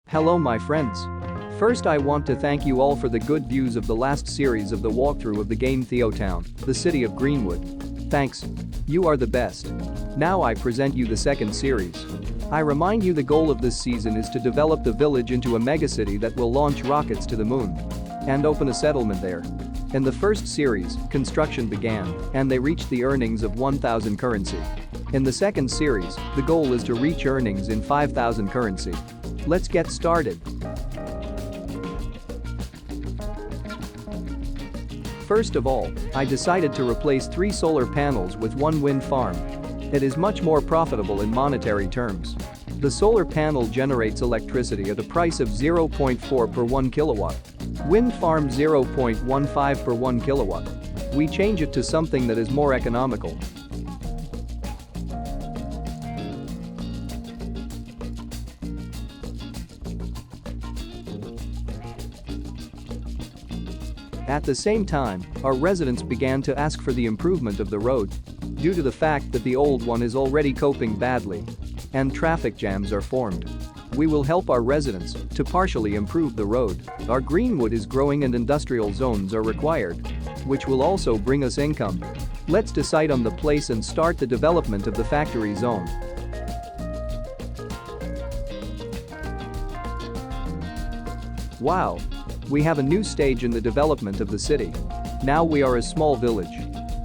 Hello my friends. First I want to thank you all for the good views of the last series of the walkthrough of the game TheoTown, the city of GreenWood. Thanks. You are the best. Now I present you the second series. I remind you the goal of this season is to develop the village into a megacity that will launch rockets to the moon and open a settlement there. In the first series, construction began and they reached the earnings of 1,000 currency. In the second series, the goal is to reach earnings in 5,000 currency. Let's get started. First of all, I decided to replace 3 solar panels with 1 wind farm. It is much more profitable in monetary terms. The solar panel generates electricity at a price of 0.4 per 1 kilowatt. Wind farm 0.15 per 1 kilowatt. We change it to something that is more economical. At the same time, our residents began to ask for the improvement of the road due to the fact that the old one is already coping badly and traffic jams are formed. We will help our residents to partially improve the road. Our GreenWood is growing and industrial zones are required, which will also bring us income. Let's decide on the place and start the development of the factory zone. Wow! We have a new stage in the development of the city. Now we are a small village.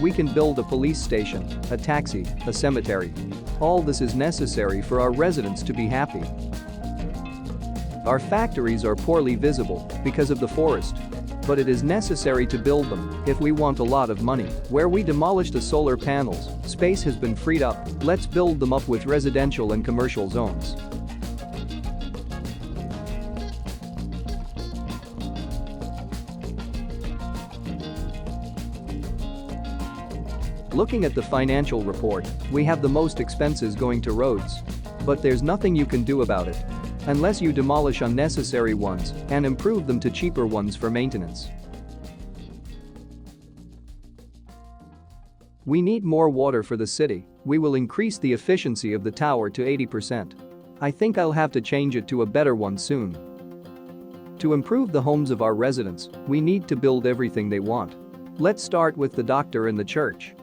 We can build a police station, a taxi, a cemetery. All this is necessary for our residents to be happy. Our factories are poorly visible because of the forest. But it is necessary to build them if we want a lot of money. Where we demolished the solar panels, space has been freed up. Let's build them up with residential and commercial zones. Looking at the financial report, we have the most expenses going to roads. But there's nothing you can do about it unless you demolish unnecessary ones and improve them to cheaper ones for maintenance. We need more water for the city. We will increase the efficiency of the tower to 80%. I think I'll have to change it to a better one soon. To improve the homes of our residents, we need to build everything they want. Let's start with the doctor and the church.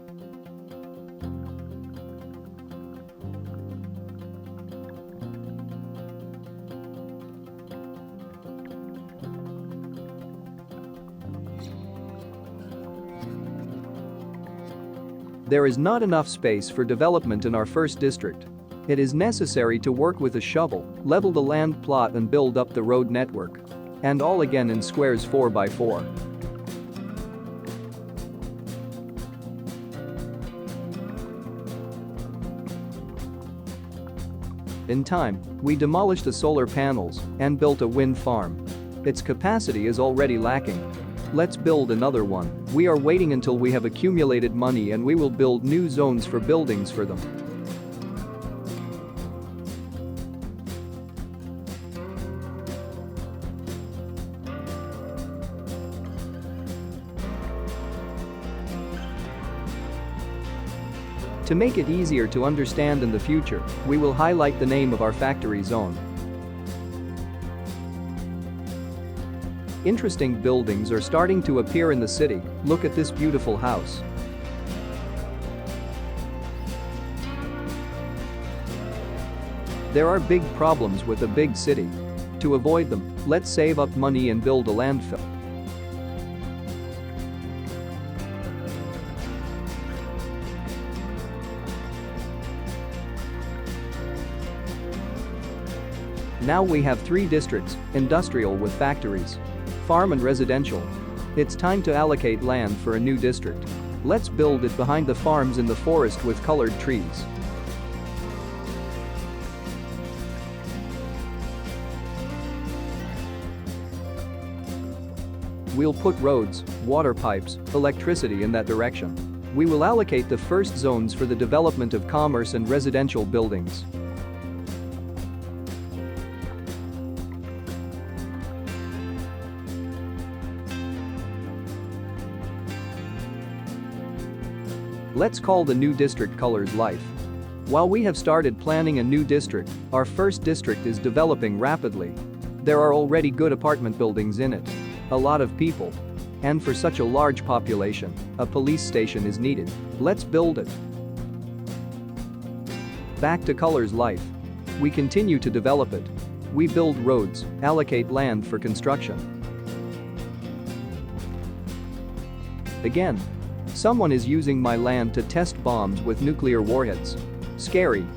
There is not enough space for development in our first district. It is necessary to work with a shovel, level the land plot and build up the road network. And all again in squares 4 by 4. In time, we demolished the solar panels and built a wind farm. Its capacity is already lacking. Let's build another one. We are waiting until we have accumulated money and we will build new zones for buildings for them. To make it easier to understand in the future, we will highlight the name of our factory zone. Interesting buildings are starting to appear in the city. Look at this beautiful house. There are big problems with a big city. To avoid them, let's save up money and build a landfill. Now we have 3 districts, industrial with factories, farm and residential. It's time to allocate land for a new district. Let's build it behind the farms in the forest with colored trees. We'll put roads, water pipes, electricity in that direction. We will allocate the first zones for the development of commerce and residential buildings. Let's call the new district colors life. While we have started planning a new district, our first district is developing rapidly. There are already good apartment buildings in it. A lot of people. And for such a large population, a police station is needed. Let's build it. Back to Color's life. We continue to develop it. We build roads, allocate land for construction. Again. Someone is using my land to test bombs with nuclear warheads. Scary.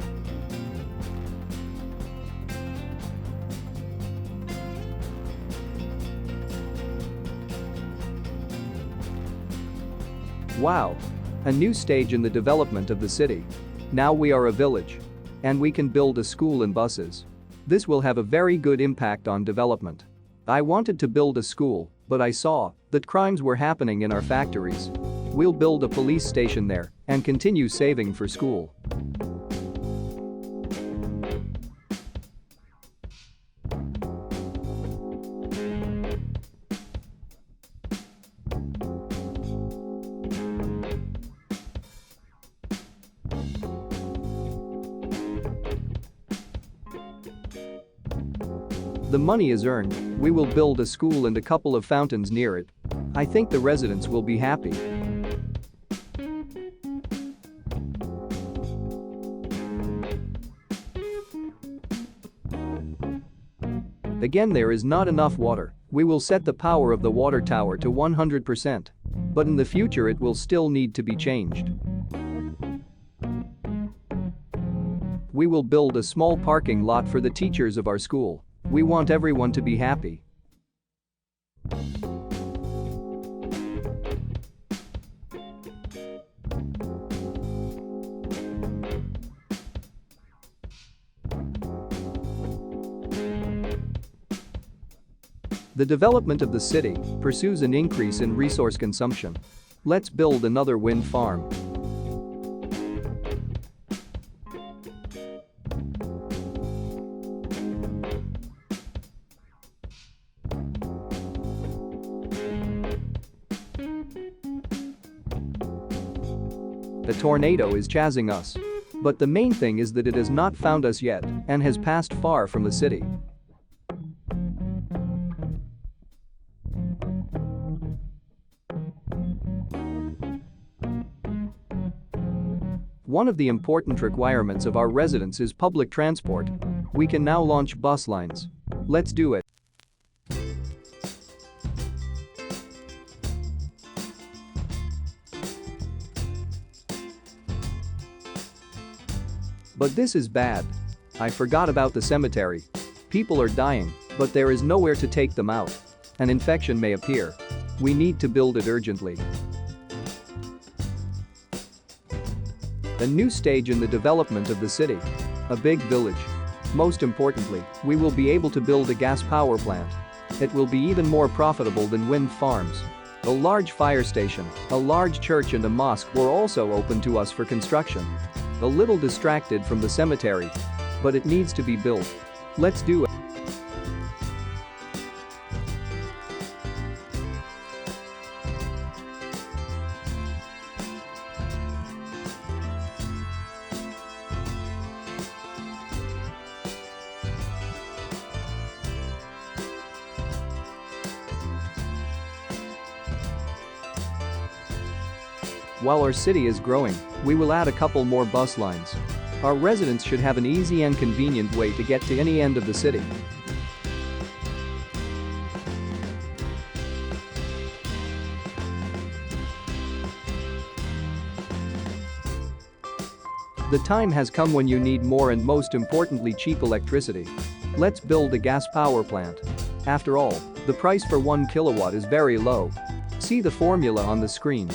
Wow. A new stage in the development of the city. Now we are a village. And we can build a school and buses. This will have a very good impact on development. I wanted to build a school, but I saw that crimes were happening in our factories. We'll build a police station there and continue saving for school. The money is earned, we will build a school and a couple of fountains near it. I think the residents will be happy. Again, there is not enough water. We will set the power of the water tower to 100%. But in the future it will still need to be changed. We will build a small parking lot for the teachers of our school. We want everyone to be happy. The development of the city pursues an increase in resource consumption. Let's build another wind farm. The tornado is chasing us. But the main thing is that it has not found us yet and has passed far from the city. One of the important requirements of our residents is public transport. We can now launch bus lines. Let's do it. But this is bad. I forgot about the cemetery. People are dying, but there is nowhere to take them out. An infection may appear. We need to build it urgently. A new stage in the development of the city. A big village. Most importantly, we will be able to build a gas power plant. It will be even more profitable than wind farms. A large fire station, a large church and a mosque were also open to us for construction. A little distracted from the cemetery. But it needs to be built. Let's do it. While our city is growing, we will add a couple more bus lines. Our residents should have an easy and convenient way to get to any end of the city. The time has come when you need more and most importantly cheap electricity. Let's build a gas power plant. After all, the price for 1 kilowatt is very low. See the formula on the screen.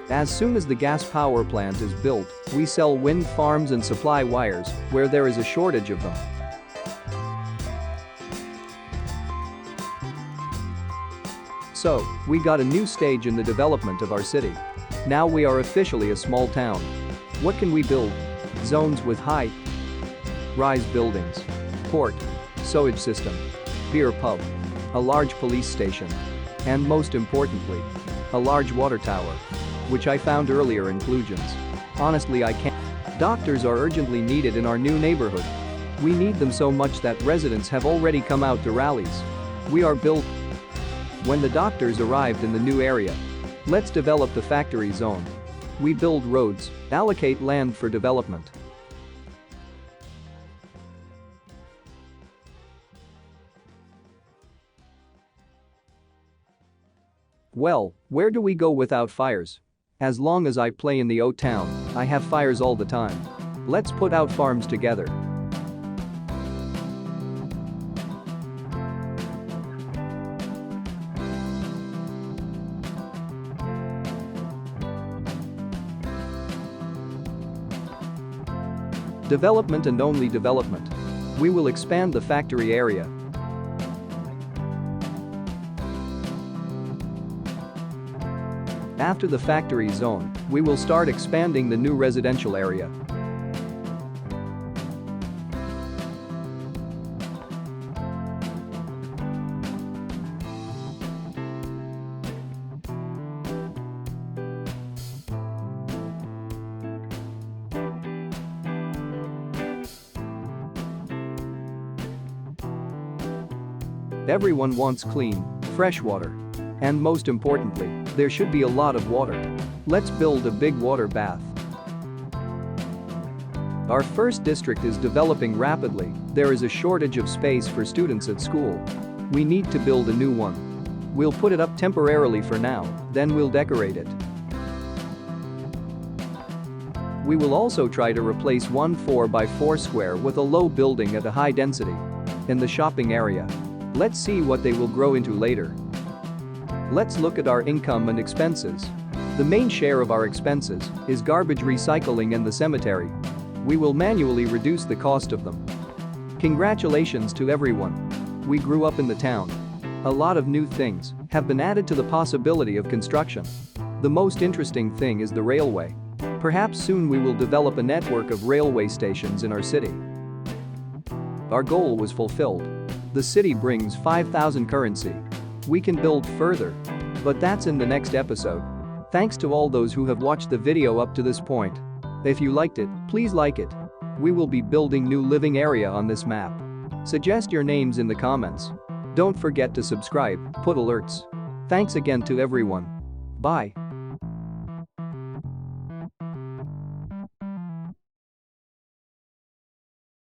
As soon as the gas power plant is built, we sell wind farms and supply wires where there is a shortage of them. So, we got a new stage in the development of our city. Now we are officially a small town. What can we build? Zones with high-rise buildings. port, sewage system, beer pub, a large police station, and most importantly, a large water tower, which I found earlier in Clujans. Honestly, I can't. Doctors are urgently needed in our new neighborhood. We need them so much that residents have already come out to rallies. We are built. When the doctors arrived in the new area, let's develop the factory zone. We build roads, allocate land for development. Well, where do we go without fires? As long as I play in the TheoTown, I have fires all the time. Let's put out farms together. Development and only development. We will expand the factory area. After the factory zone, we will start expanding the new residential area. Everyone wants clean, fresh water. And most importantly, there should be a lot of water. Let's build a big water bath. Our first district is developing rapidly. There is a shortage of space for students at school. We need to build a new one. We'll put it up temporarily for now, then we'll decorate it. We will also try to replace one 4x4 square with a low building at a high density. In the shopping area. Let's see what they will grow into later. Let's look at our income and expenses. The main share of our expenses is garbage recycling and the cemetery. We will manually reduce the cost of them. Congratulations to everyone. We grew up in the town. A lot of new things have been added to the possibility of construction. The most interesting thing is the railway. Perhaps soon we will develop a network of railway stations in our city. Our goal was fulfilled. The city brings 5,000 currency. We can build further. But that's in the next episode. Thanks to all those who have watched the video up to this point. If you liked it, please like it. We will be building new living area on this map. Suggest your names in the comments. Don't forget to subscribe, put alerts. Thanks again to everyone. Bye.